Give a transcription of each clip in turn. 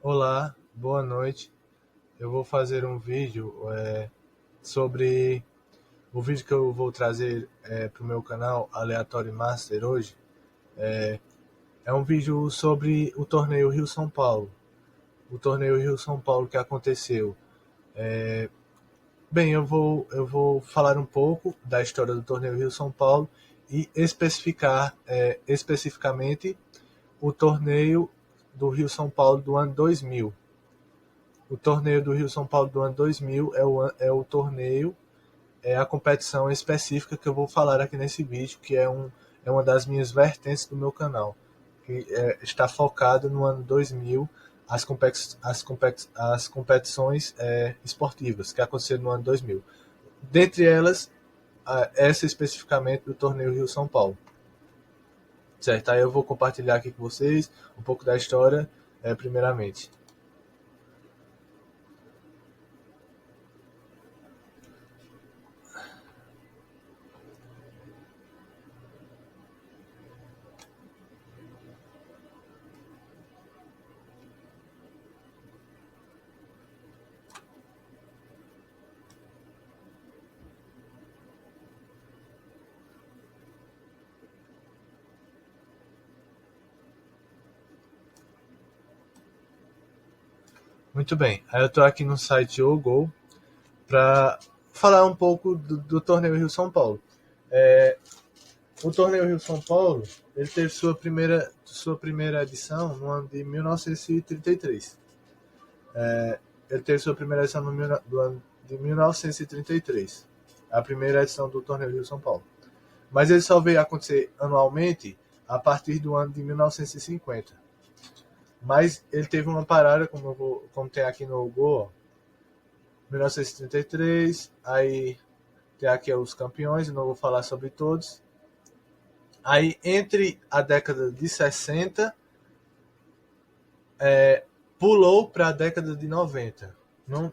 Olá, boa noite. Eu vou fazer um vídeo sobre o vídeo que eu vou trazer para o meu canal Aleatório Master hoje. É um vídeo sobre o torneio Rio-São Paulo. O torneio Rio-São Paulo que aconteceu. Bem, eu vou falar um pouco da história do torneio Rio-São Paulo e especificar especificamente o torneio do Rio-São Paulo do ano 2000. O torneio do Rio-São Paulo do ano 2000 é o torneio, é a competição específica que eu vou falar aqui nesse vídeo, que é uma das minhas vertentes do meu canal, que está focado no ano 2000, as competições esportivas que aconteceram no ano 2000. Dentre elas, essa especificamente do torneio Rio-São Paulo. Certo, aí eu vou compartilhar aqui com vocês um pouco da história, primeiramente. Muito bem, aí eu estou aqui no site OGO para falar um pouco do torneio Rio-São Paulo. O torneio Rio-São Paulo ele teve sua primeira edição no ano de 1933. Ele teve sua primeira edição do ano de 1933, a primeira edição do torneio Rio-São Paulo. Mas ele só veio acontecer anualmente a partir do ano de 1950. Mas ele teve uma parada, como tem aqui no Go, 1933, aí tem aqui os campeões, eu não vou falar sobre todos. Aí, entre a década de 60, pulou para a década de 90.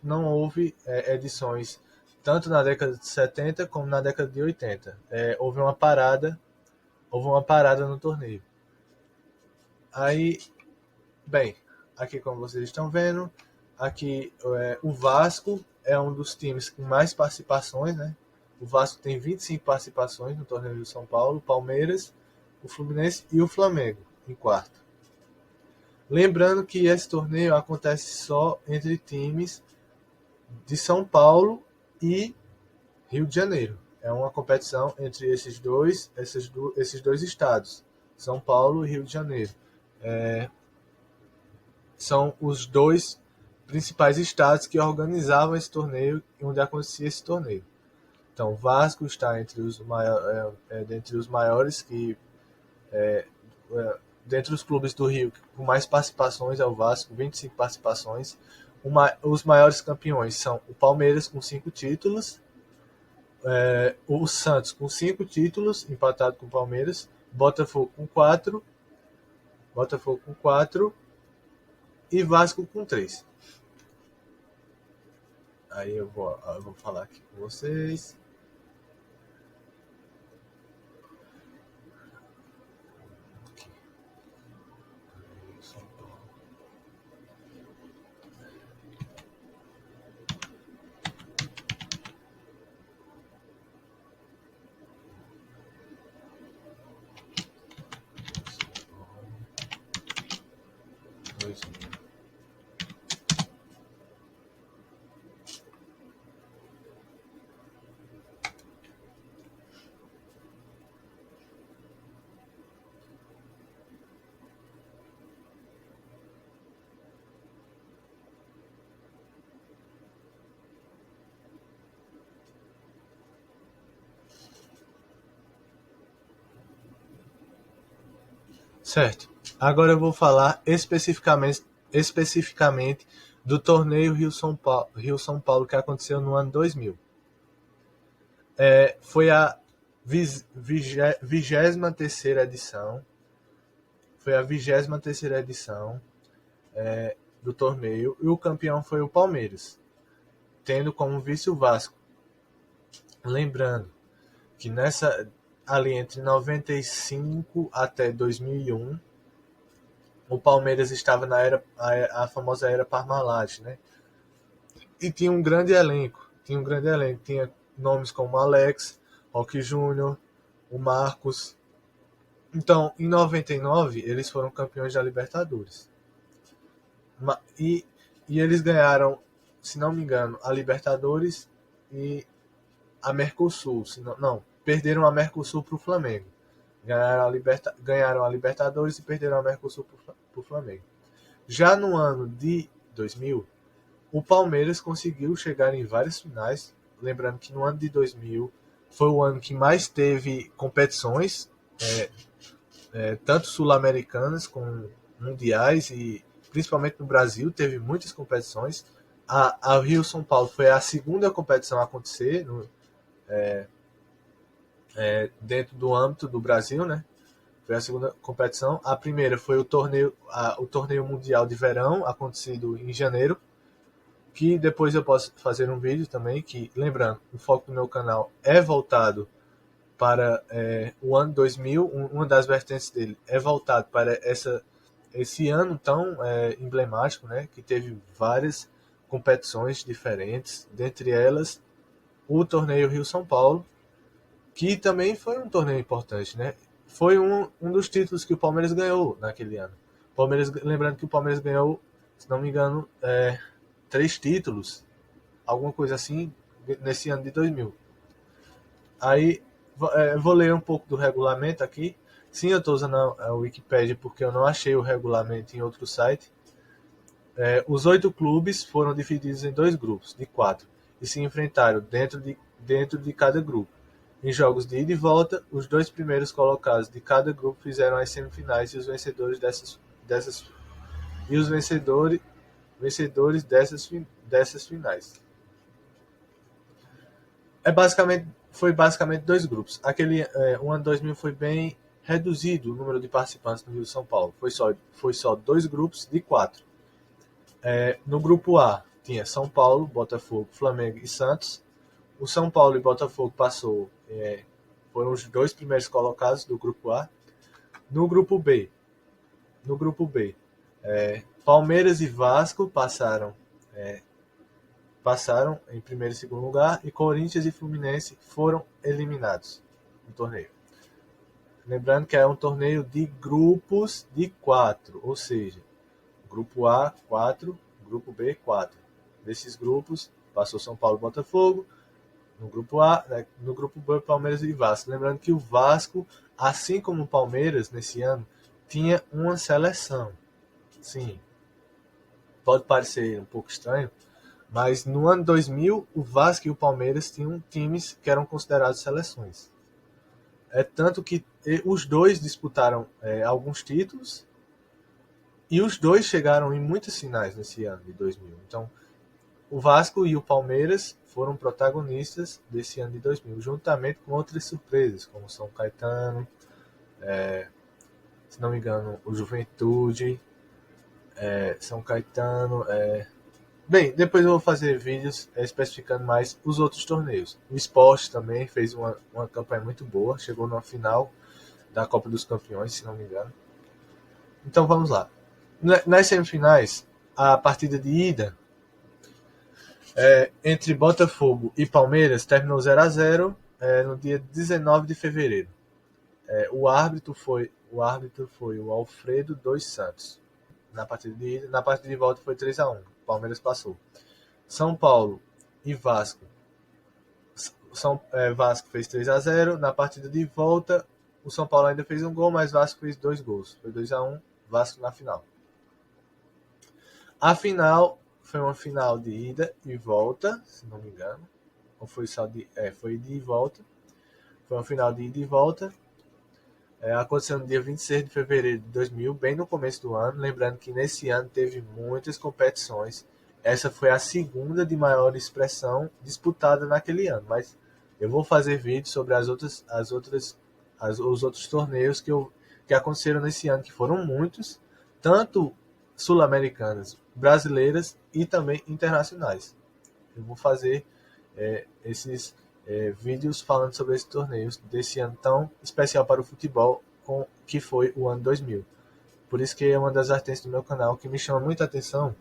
Não houve edições tanto na década de 70 como na década de 80. Houve uma parada no torneio. Aí, bem, aqui como vocês estão vendo, aqui o Vasco é um dos times com mais participações, né? O Vasco tem 25 participações no torneio de São Paulo, Palmeiras, o Fluminense e o Flamengo em quarto. Lembrando que esse torneio acontece só entre times de São Paulo e Rio de Janeiro. É uma competição entre esses dois estados, São Paulo e Rio de Janeiro. São os dois principais estados que organizavam esse torneio e onde acontecia esse torneio. Então, o Vasco está entre dentre os maiores dentre os clubes do Rio com mais participações é o Vasco, 25 participações. Os maiores campeões são o Palmeiras com 5 títulos, o Santos com 5 títulos, empatado com o Palmeiras, Botafogo com 4 e Vasco com 3. Aí eu vou falar aqui com vocês. Certo. Agora eu vou falar especificamente do torneio Rio-São Paulo que aconteceu no ano 2000. Foi a 23ª edição. Foi a 23ª edição do torneio e o campeão foi o Palmeiras, tendo como vice o Vasco. Lembrando que ali entre 95 até 2001, o Palmeiras estava na era, a famosa era Parmalat, né? E tinha um grande elenco. Tinha nomes como Alex, Roque Júnior, o Marcos. Então, em 99, eles foram campeões da Libertadores. E, e eles ganharam, se não me engano, a Libertadores e a Mercosul. Não, perderam a Mercosul para o Flamengo. Ganharam a Libertadores e perderam a Mercosul para o Flamengo. Já no ano de 2000, o Palmeiras conseguiu chegar em várias finais. Lembrando que no ano de 2000 foi o ano que mais teve competições, tanto sul-americanas como mundiais, e principalmente no Brasil teve muitas competições. A Rio São Paulo foi a segunda competição a acontecer dentro do âmbito do Brasil, né? Foi a segunda competição. A primeira foi o torneio mundial de verão, acontecido em janeiro, que depois eu posso fazer um vídeo também, que, lembrando, o foco do meu canal é voltado para o ano 2000, uma das vertentes dele é voltado para esse ano tão emblemático, né, que teve várias competições diferentes, dentre elas o torneio Rio-São Paulo, que também foi um torneio importante, né? Foi um dos títulos que o Palmeiras ganhou naquele ano. Lembrando que o Palmeiras ganhou, se não me engano, 3 títulos, alguma coisa assim, nesse ano de 2000. Aí, vou ler um pouco do regulamento aqui. Sim, eu estou usando a Wikipedia porque eu não achei o regulamento em outro site. Os 8 clubes foram divididos em 2 grupos, de 4, e se enfrentaram dentro de cada grupo. Em jogos de ida e volta, os 2 primeiros colocados de cada grupo fizeram as semifinais e os vencedores dessas finais. Foi basicamente 2 grupos. O ano 2000 foi bem reduzido o número de participantes no Rio de São Paulo. Foi só 2 grupos de 4. No grupo A tinha São Paulo, Botafogo, Flamengo e Santos. O São Paulo e Botafogo foram os 2 primeiros colocados do grupo A. No grupo B, Palmeiras e Vasco passaram em primeiro e segundo lugar, e Corinthians e Fluminense foram eliminados no torneio. Lembrando que é um torneio de grupos de 4, ou seja, grupo A 4, grupo B 4. Desses grupos passou São Paulo e Botafogo. No grupo A, no grupo B, Palmeiras e Vasco. Lembrando que o Vasco, assim como o Palmeiras nesse ano, tinha uma seleção. Sim, pode parecer um pouco estranho, mas no ano 2000, o Vasco e o Palmeiras tinham times que eram considerados seleções. Tanto que os dois disputaram alguns títulos, e os dois chegaram em muitas finais nesse ano de 2000. Então, o Vasco e o Palmeiras foram protagonistas desse ano de 2000, juntamente com outras surpresas, como São Caetano, se não me engano, o Juventude, São Caetano. Bem, depois eu vou fazer vídeos especificando mais os outros torneios. O Sport também fez uma campanha muito boa, chegou na final da Copa dos Campeões, se não me engano. Então vamos lá. Nas semifinais, a partida de ida entre Botafogo e Palmeiras terminou 0-0 no dia 19 de fevereiro. O árbitro foi o Alfredo dos Santos. Na partida de ida, na partida de volta foi 3-1. Palmeiras passou. São Paulo e Vasco. Vasco fez 3-0. Na partida de volta, o São Paulo ainda fez um gol, mas Vasco fez 2 gols. Foi 2-1, Vasco na final. A final foi uma final de ida e volta, se não me engano. Ou foi só foi de volta. Foi uma final de ida e volta. Aconteceu no dia 26 de fevereiro de 2000, bem no começo do ano. Lembrando que nesse ano teve muitas competições. Essa foi a segunda de maior expressão disputada naquele ano. Mas eu vou fazer vídeo sobre os outros torneios que aconteceram nesse ano, que foram muitos, tanto sul-americanas, brasileiras e também internacionais. Eu vou fazer esses vídeos falando sobre esses torneios desse ano tão especial para o futebol, que foi o ano 2000. Por isso que é uma das vertentes do meu canal que me chama muita atenção.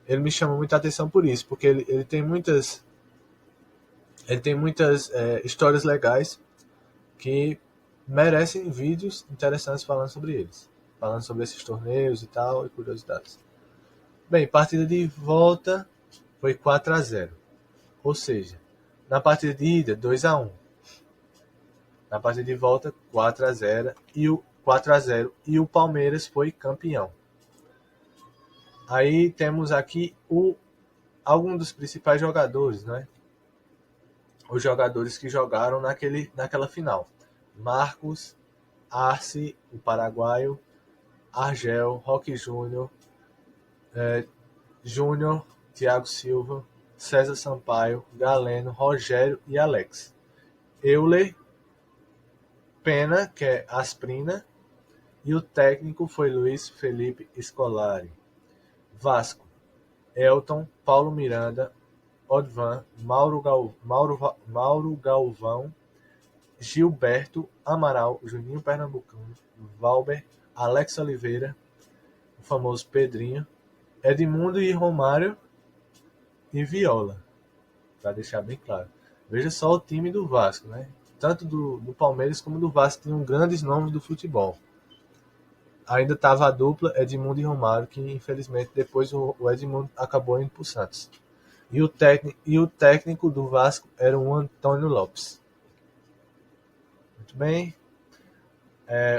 Ele me chama muita atenção por isso, porque ele tem muitas histórias legais que merecem vídeos interessantes falando sobre eles. Falando sobre esses torneios e tal, e curiosidades. Bem, partida de volta foi 4-0. Ou seja, na partida de ida, 2-1. Na partida de volta, 4-0 e o Palmeiras foi campeão. Aí temos aqui alguns dos principais jogadores, né? Os jogadores que jogaram naquela final. Marcos, Arce, o paraguaio, Argel, Roque Júnior, Júnior, Thiago Silva, César Sampaio, Galeno, Rogério e Alex. Euler, Pena, que é Asprina, e o técnico foi Luiz Felipe Scolari. Vasco, Elton, Paulo Miranda, Odvan, Mauro Galvão, Gilberto Amaral, Juninho Pernambucano, Valber, Alex Oliveira, o famoso Pedrinho, Edmundo e Romário e Viola, para deixar bem claro. Veja só o time do Vasco, né? Tanto do Palmeiras como do Vasco tinham grandes nomes do futebol. Ainda estava a dupla Edmundo e Romário, que infelizmente depois o Edmundo acabou indo para o Santos. E o técnico do Vasco era o Antônio Lopes. Muito bem.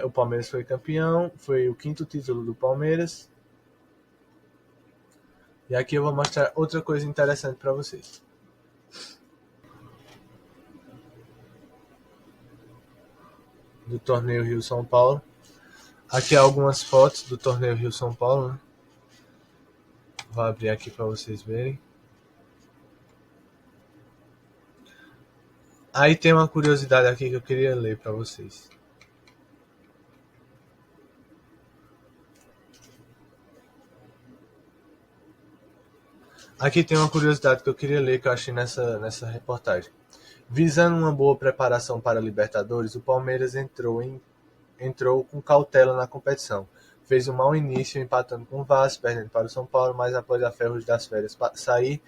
O Palmeiras foi campeão, foi o 5º título do Palmeiras. E aqui eu vou mostrar outra coisa interessante para vocês. Do torneio Rio-São Paulo. Aqui algumas fotos do torneio Rio-São Paulo, né? Vou abrir aqui para vocês verem. Aí tem uma curiosidade aqui que eu queria ler para vocês. Aqui tem uma curiosidade que eu queria ler que eu achei nessa reportagem. Visando uma boa preparação para a Libertadores, o Palmeiras entrou com cautela na competição. Fez um mau início, empatando com o Vasco, perdendo para o São Paulo, mas após a Ferros das Férias sair,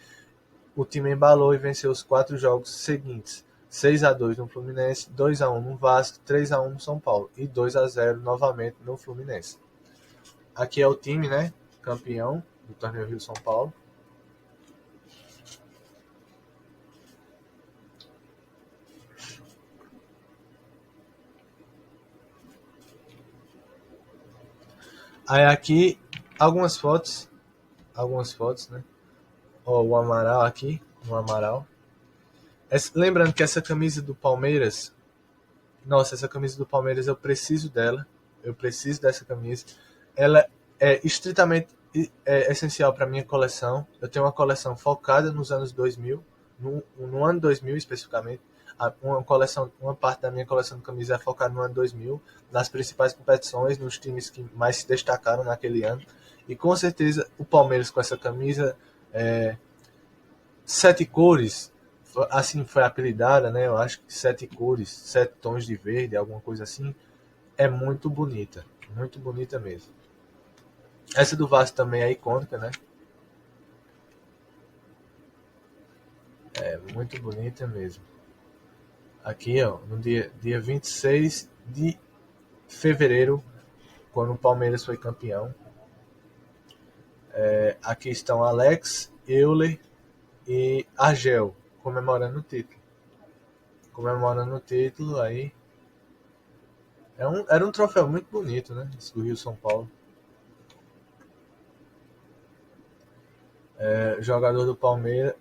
o time embalou e venceu os 4 jogos seguintes. 6-2 no Fluminense, 2-1 no Vasco, 3-1 no São Paulo e 2-0 novamente no Fluminense. Aqui é o time, né? Campeão do torneio Rio-São Paulo. Aí aqui algumas fotos, né? Ó, o Amaral aqui, lembrando que essa camisa do Palmeiras, essa camisa do Palmeiras eu preciso dela, eu preciso dessa camisa. Ela é estritamente essencial para minha coleção. Eu tenho uma coleção focada nos anos 2000, no ano 2000 especificamente. Uma parte da minha coleção de camisas é focada no ano 2000, nas principais competições, nos times que mais se destacaram naquele ano. E com certeza o Palmeiras com essa camisa 7 cores, assim foi apelidada, né? Eu acho que 7 cores, 7 tons de verde, alguma coisa assim, é muito bonita mesmo. Essa do Vasco também é icônica, né? É muito bonita mesmo. Aqui, ó, no dia 26 de fevereiro, quando o Palmeiras foi campeão. Aqui estão Alex, Euler e Argel comemorando o título. Aí. Era um troféu muito bonito, né? Esse do Rio-São Paulo. Jogador do Palmeiras,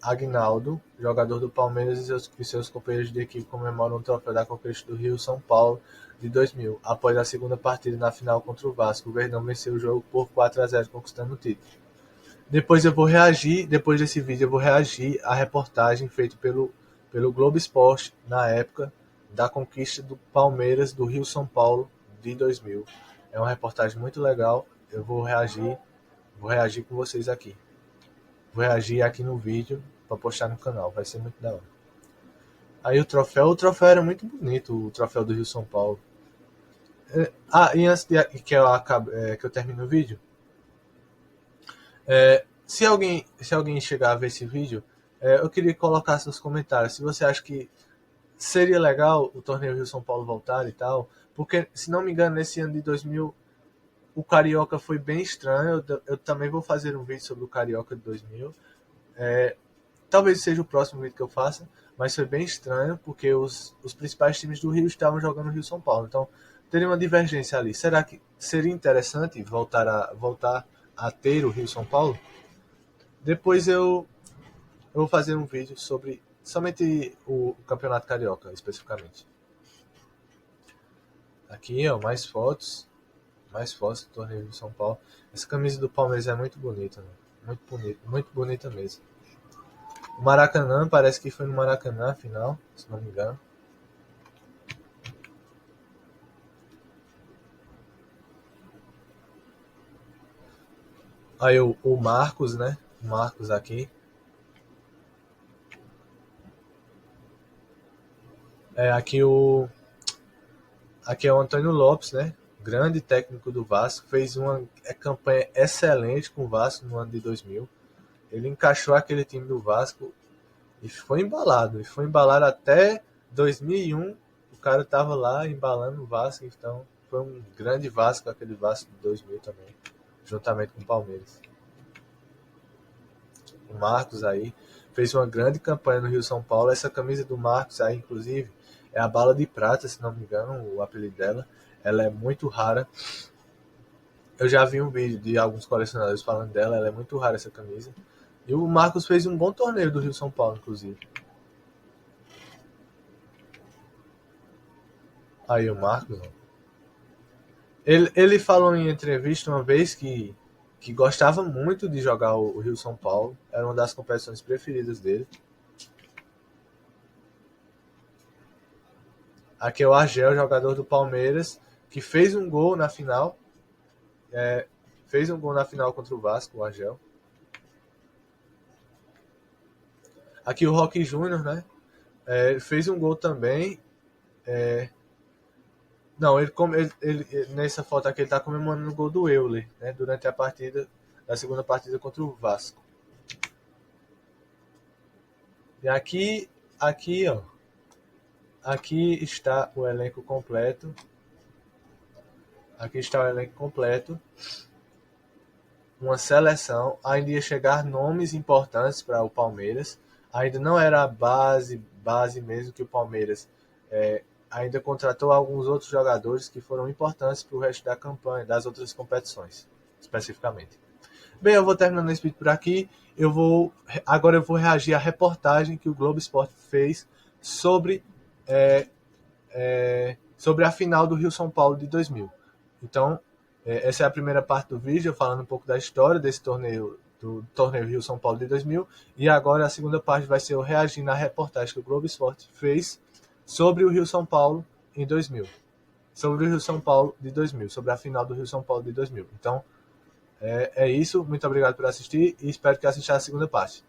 Agnaldo, jogador do Palmeiras e seus companheiros de equipe comemoram o troféu da conquista do Rio-São Paulo de 2000. Após a segunda partida na final contra o Vasco, o Verdão venceu o jogo por 4-0, conquistando o título. Depois desse vídeo eu vou reagir à reportagem feita pelo Globo Esporte na época da conquista do Palmeiras do Rio-São Paulo de 2000. É uma reportagem muito legal, eu vou reagir com vocês aqui. Vou reagir aqui no vídeo para postar no canal, vai ser muito da hora. Aí o troféu era muito bonito, o troféu do Rio-São Paulo. E antes de que eu termine o vídeo, se alguém chegar a ver esse vídeo, eu queria que colocasse nos comentários se você acha que seria legal o torneio Rio São Paulo voltar e tal, porque, se não me engano, nesse ano de 2000, o Carioca foi bem estranho. Eu também vou fazer um vídeo sobre o Carioca de 2000. Talvez seja o próximo vídeo que eu faça, mas foi bem estranho, porque os principais times do Rio estavam jogando no Rio São Paulo. Então, teria uma divergência ali. Será que seria interessante voltar a ter o Rio São Paulo? Depois eu vou fazer um vídeo sobre somente o Campeonato Carioca, especificamente. Aqui, ó, mais fotos. Mais fotos do torneio de São Paulo. Essa camisa do Palmeiras é muito bonita, né? Muito bonita mesmo. O Maracanã, parece que foi no Maracanã, afinal, se não me engano. Aí o Marcos, né? O Marcos aqui. Aqui é o Antônio Lopes, né? Grande técnico do Vasco. Fez uma campanha excelente com o Vasco no ano de 2000. Ele encaixou aquele time do Vasco e foi embalado. E foi embalado até 2001. O cara tava lá embalando o Vasco. Então foi um grande Vasco, aquele Vasco de 2000 também. Juntamente com o Palmeiras. O Marcos aí fez uma grande campanha no Rio São Paulo. Essa camisa do Marcos aí, inclusive, é a Bala de Prata, se não me engano, o apelido dela. Ela é muito rara. Eu já vi um vídeo de alguns colecionadores falando dela. Ela é muito rara, essa camisa. E o Marcos fez um bom torneio do Rio São Paulo, inclusive. Aí o Marcos, ó. Ele falou em entrevista uma vez que gostava muito de jogar o Rio São Paulo. Era uma das competições preferidas dele. Aqui é o Argel, jogador do Palmeiras, que fez um gol na final. Fez um gol na final contra o Vasco, o Argel. Aqui o Roque Júnior, né? Fez um gol também. Não, nessa foto aqui ele tá comemorando o gol do Euler, né? Durante a segunda partida contra o Vasco. E aqui, ó. Aqui está o elenco completo. Aqui está o elenco completo. Uma seleção. Ainda ia chegar nomes importantes para o Palmeiras. Ainda não era a base mesmo que o Palmeiras ainda contratou alguns outros jogadores que foram importantes para o resto da campanha, das outras competições, especificamente. Bem, eu vou terminando esse vídeo por aqui. Agora eu vou reagir à reportagem que o Globo Esporte fez sobre a final do Rio São Paulo de 2000. Então, essa é a primeira parte do vídeo, falando um pouco da história desse torneio, do torneio Rio São Paulo de 2000. E agora a segunda parte vai ser eu reagindo à reportagem que o Globo Esporte fez sobre o Rio São Paulo em 2000. Sobre o Rio São Paulo de 2000, sobre a final do Rio São Paulo de 2000. Então, é isso. Muito obrigado por assistir e espero que assista a segunda parte.